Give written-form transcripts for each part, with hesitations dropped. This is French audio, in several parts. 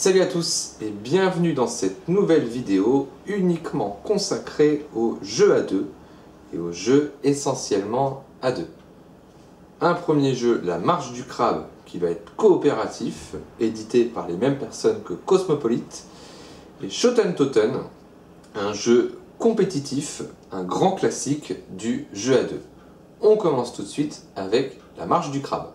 Salut à tous et bienvenue dans cette nouvelle vidéo uniquement consacrée aux jeux à deux et aux jeux essentiellement à deux. Un premier jeu, La Marche du Crabe, qui va être coopératif, édité par les mêmes personnes que Cosmopolite, et Shoten Toten, un jeu compétitif, un grand classique du jeu à deux. On commence tout de suite avec La Marche du Crabe.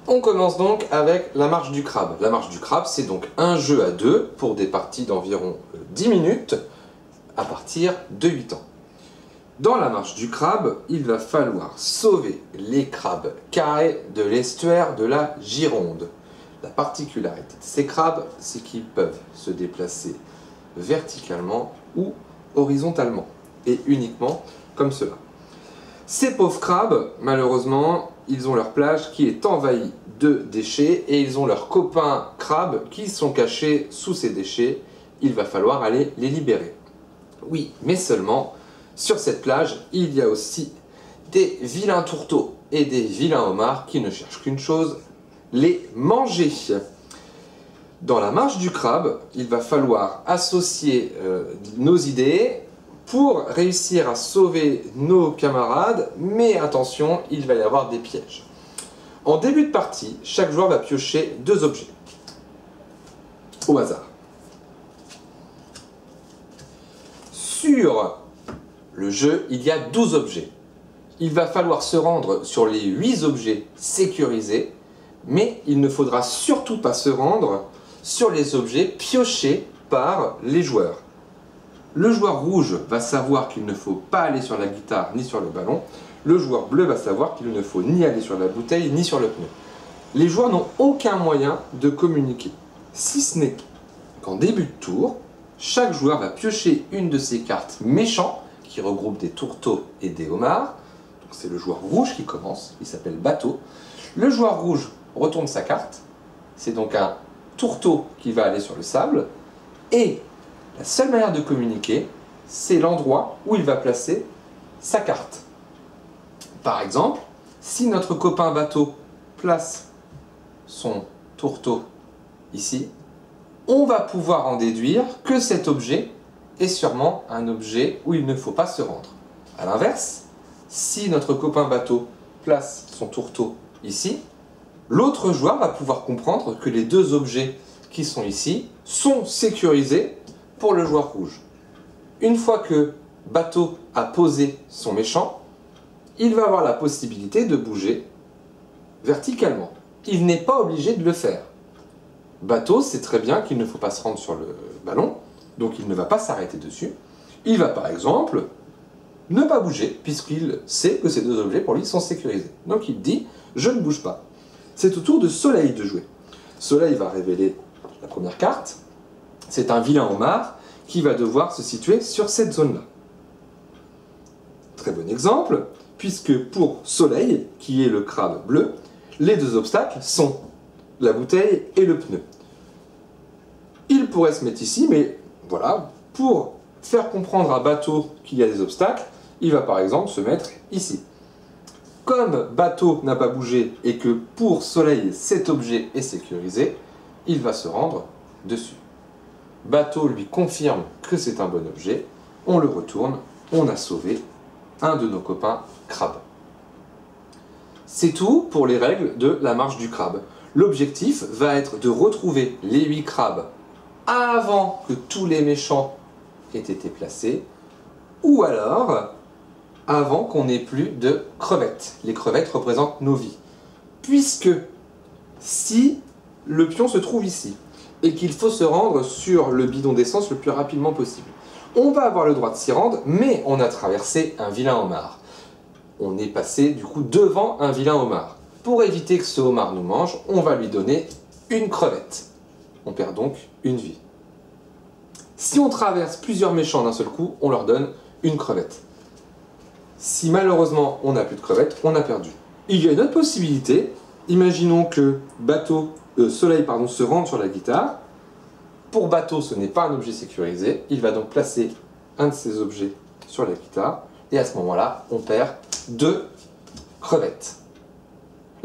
On commence donc avec La Marche du Crabe. La Marche du Crabe, c'est donc un jeu à deux pour des parties d'environ 10 minutes à partir de 8 ans. Dans La Marche du Crabe, il va falloir sauver les crabes carrés de l'estuaire de la Gironde. La particularité de ces crabes, c'est qu'ils peuvent se déplacer verticalement ou horizontalement, et uniquement comme cela. Ces pauvres crabes, malheureusement, ils ont leur plage qui est envahie de déchets et ils ont leurs copains crabes qui sont cachés sous ces déchets. Il va falloir aller les libérer. Oui, mais seulement, sur cette plage, il y a aussi des vilains tourteaux et des vilains homards qui ne cherchent qu'une chose, les manger. Dans La Marche du Crabe, il va falloir associer nos idées pour réussir à sauver nos camarades, mais attention, il va y avoir des pièges. En début de partie, chaque joueur va piocher 2 objets, au hasard. Sur le jeu, il y a 12 objets. Il va falloir se rendre sur les 8 objets sécurisés, mais il ne faudra surtout pas se rendre sur les objets piochés par les joueurs. Le joueur rouge va savoir qu'il ne faut pas aller sur la guitare ni sur le ballon. Le joueur bleu va savoir qu'il ne faut ni aller sur la bouteille ni sur le pneu. Les joueurs n'ont aucun moyen de communiquer, si ce n'est qu'en début de tour, chaque joueur va piocher une de ses cartes méchants, qui regroupe des tourteaux et des homards. Donc c'est le joueur rouge qui commence, il s'appelle Bateau. Le joueur rouge retourne sa carte, c'est donc un tourteau qui va aller sur le sable, et la seule manière de communiquer, c'est l'endroit où il va placer sa carte. Par exemple, si notre copain Bateau place son tourteau ici, on va pouvoir en déduire que cet objet est sûrement un objet où il ne faut pas se rendre. A l'inverse, si notre copain Bateau place son tourteau ici, l'autre joueur va pouvoir comprendre que les 2 objets qui sont ici sont sécurisés pour le joueur rouge. Une fois que Bateau a posé son méchant, il va avoir la possibilité de bouger verticalement. Il n'est pas obligé de le faire. Bateau sait très bien qu'il ne faut pas se rendre sur le ballon, donc il ne va pas s'arrêter dessus. Il va par exemple ne pas bouger, puisqu'il sait que ces 2 objets pour lui sont sécurisés. Donc il dit « je ne bouge pas ». C'est au tour de Soleil de jouer. Soleil va révéler la première carte. C'est un vilain homard qui va devoir se situer sur cette zone-là. Très bon exemple, puisque pour Soleil, qui est le crabe bleu, les 2 obstacles sont la bouteille et le pneu. Il pourrait se mettre ici, mais voilà, pour faire comprendre à Bateau qu'il y a des obstacles, il va par exemple se mettre ici. Comme Bateau n'a pas bougé et que pour Soleil cet objet est sécurisé, il va se rendre dessus. Bateau lui confirme que c'est un bon objet, on le retourne, on a sauvé un de nos copains crabes. C'est tout pour les règles de La Marche du Crabe. L'objectif va être de retrouver les 8 crabes avant que tous les méchants aient été placés, ou alors avant qu'on n'ait plus de crevettes. Les crevettes représentent nos vies. Puisque si le pion se trouve ici, et qu'il faut se rendre sur le bidon d'essence le plus rapidement possible, on va avoir le droit de s'y rendre, mais on a traversé un vilain homard. On est passé du coup devant un vilain homard. Pour éviter que ce homard nous mange, on va lui donner une crevette. On perd donc une vie. Si on traverse plusieurs méchants d'un seul coup, on leur donne une crevette. Si malheureusement on n'a plus de crevettes, on a perdu. Il y a une autre possibilité. Imaginons que Soleil se rende sur la guitare. Pour Bateau, ce n'est pas un objet sécurisé. Il va donc placer un de ces objets sur la guitare. Et à ce moment-là, on perd 2 crevettes.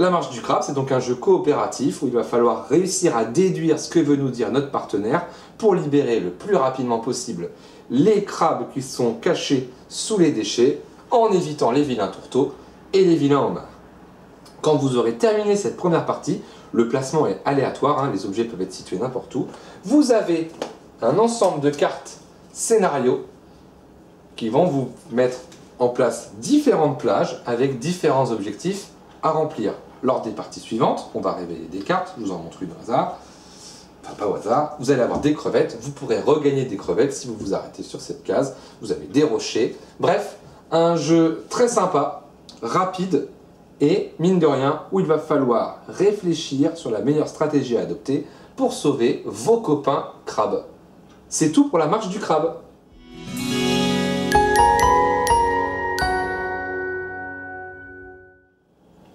La marche du crabe, c'est donc un jeu coopératif où il va falloir réussir à déduire ce que veut nous dire notre partenaire pour libérer le plus rapidement possible les crabes qui sont cachés sous les déchets en évitant les vilains tourteaux et les vilains homards. Quand vous aurez terminé cette première partie, le placement est aléatoire, les objets peuvent être situés n'importe où, vous avez un ensemble de cartes scénario qui vont vous mettre en place différentes plages avec différents objectifs à remplir. Lors des parties suivantes, on va révéler des cartes, je vous en montre une au hasard, enfin pas au hasard, vous allez avoir des crevettes, vous pourrez regagner des crevettes si vous vous arrêtez sur cette case, vous avez des rochers, bref, un jeu très sympa, rapide et, mine de rien, où il va falloir réfléchir sur la meilleure stratégie à adopter pour sauver vos copains crabes. C'est tout pour la marche du crabe.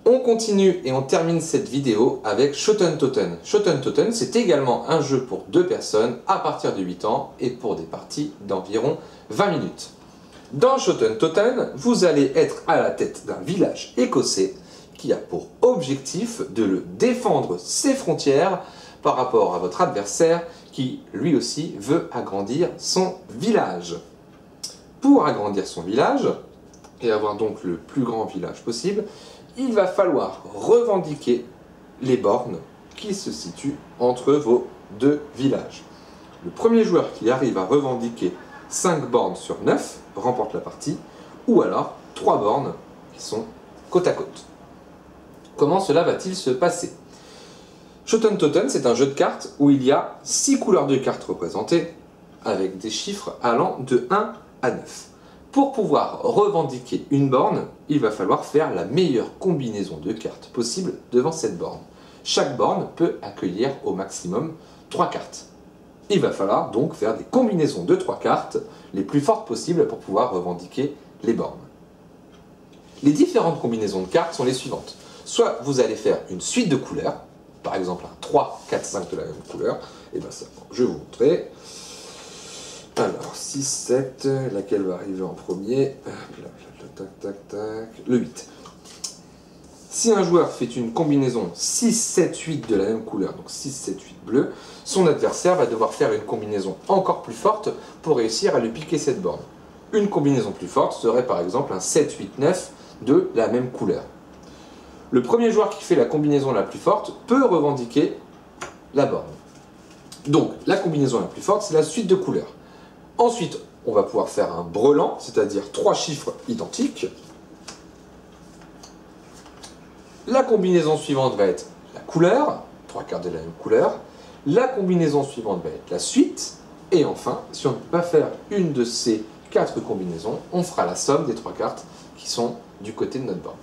On continue et on termine cette vidéo avec Shoten Toten. Shoten Toten, c'est également un jeu pour 2 personnes à partir de 8 ans et pour des parties d'environ 20 minutes. Dans Shoten Toten, vous allez être à la tête d'un village écossais qui a pour objectif de le défendre ses frontières par rapport à votre adversaire qui lui aussi veut agrandir son village. Pour agrandir son village et avoir donc le plus grand village possible, il va falloir revendiquer les bornes qui se situent entre vos 2 villages. Le premier joueur qui arrive à revendiquer 5 bornes sur 9 remporte la partie, ou alors 3 bornes qui sont côte à côte. Comment cela va-t-il se passer? Shoten Toten, c'est un jeu de cartes où il y a 6 couleurs de cartes représentées, avec des chiffres allant de 1 à 9. Pour pouvoir revendiquer une borne, il va falloir faire la meilleure combinaison de cartes possible devant cette borne. Chaque borne peut accueillir au maximum 3 cartes. Il va falloir donc faire des combinaisons de 3 cartes les plus fortes possibles pour pouvoir revendiquer les bornes. Les différentes combinaisons de cartes sont les suivantes. Soit vous allez faire une suite de couleurs, par exemple un 3, 4, 5 de la même couleur, et bien ça, je vais vous montrer. Alors, 6, 7, laquelle va arriver en premier? Tac, tac, tac. Le 8. Si un joueur fait une combinaison 6, 7, 8 de la même couleur, donc 6, 7, 8 bleu, son adversaire va devoir faire une combinaison encore plus forte pour réussir à lui piquer cette borne. Une combinaison plus forte serait par exemple un 7, 8, 9 de la même couleur. Le premier joueur qui fait la combinaison la plus forte peut revendiquer la borne. Donc, la combinaison la plus forte, c'est la suite de couleurs. Ensuite, on va pouvoir faire un brelan, c'est-à-dire 3 chiffres identiques. La combinaison suivante va être la couleur, 3 cartes de la même couleur. La combinaison suivante va être la suite. Et enfin, si on ne peut pas faire une de ces 4 combinaisons, on fera la somme des 3 cartes qui sont du côté de notre borne.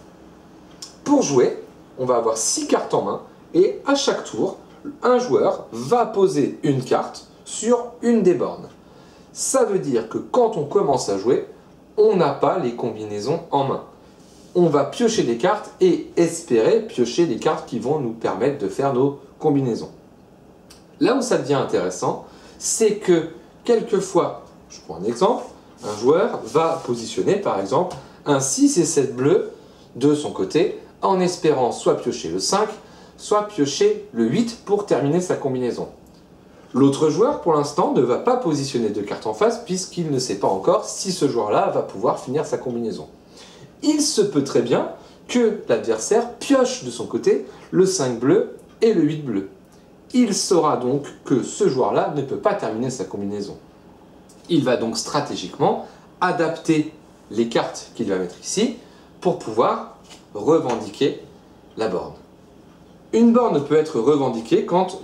Pour jouer, on va avoir 6 cartes en main et à chaque tour, un joueur va poser une carte sur une des bornes. Ça veut dire que quand on commence à jouer, on n'a pas les combinaisons en main. On va piocher des cartes et espérer piocher des cartes qui vont nous permettre de faire nos combinaisons. Là où ça devient intéressant, c'est que quelquefois, je prends un exemple, un joueur va positionner par exemple un 6 et 7 bleu de son côté en espérant soit piocher le 5, soit piocher le 8 pour terminer sa combinaison. L'autre joueur, pour l'instant, ne va pas positionner de cartes en face puisqu'il ne sait pas encore si ce joueur-là va pouvoir finir sa combinaison. Il se peut très bien que l'adversaire pioche de son côté le 5 bleu et le 8 bleu. Il saura donc que ce joueur-là ne peut pas terminer sa combinaison. Il va donc stratégiquement adapter les cartes qu'il va mettre ici pour pouvoir revendiquer la borne. Une borne peut être revendiquée quand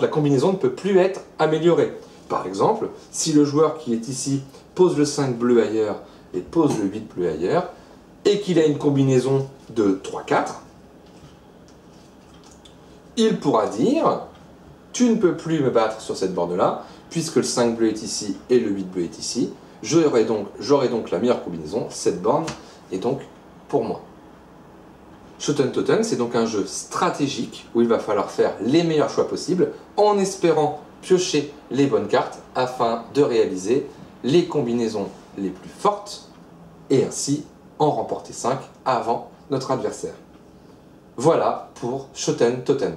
la combinaison ne peut plus être améliorée. Par exemple, si le joueur qui est ici pose le 5 bleu ailleurs et pose le 8 bleu ailleurs, et qu'il a une combinaison de 3-4, il pourra dire « Tu ne peux plus me battre sur cette borne-là, puisque le 5 bleu est ici et le 8 bleu est ici. J'aurai donc la meilleure combinaison, cette borne est donc pour moi. » Shoten Toten, c'est donc un jeu stratégique où il va falloir faire les meilleurs choix possibles en espérant piocher les bonnes cartes afin de réaliser les combinaisons les plus fortes et ainsi en remporter 5 avant notre adversaire. Voilà pour Shoten Toten.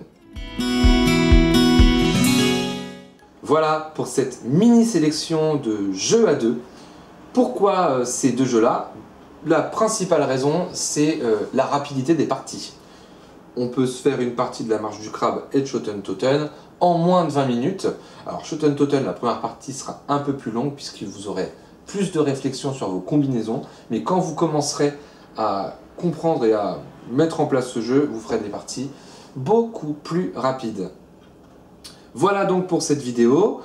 Voilà pour cette mini sélection de jeux à deux. Pourquoi ces deux jeux-là? La principale raison, c'est la rapidité des parties. On peut se faire une partie de la marche du crabe et de Shoten Toten en moins de 20 minutes. Alors Shoten Toten, la première partie sera un peu plus longue puisque vous aurez plus de réflexion sur vos combinaisons. Mais quand vous commencerez à comprendre et à mettre en place ce jeu, vous ferez des parties beaucoup plus rapides. Voilà donc pour cette vidéo.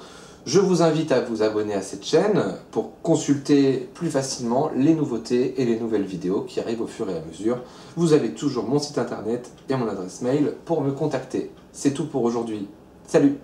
Je vous invite à vous abonner à cette chaîne pour consulter plus facilement les nouveautés et les nouvelles vidéos qui arrivent au fur et à mesure. Vous avez toujours mon site internet et mon adresse mail pour me contacter. C'est tout pour aujourd'hui. Salut!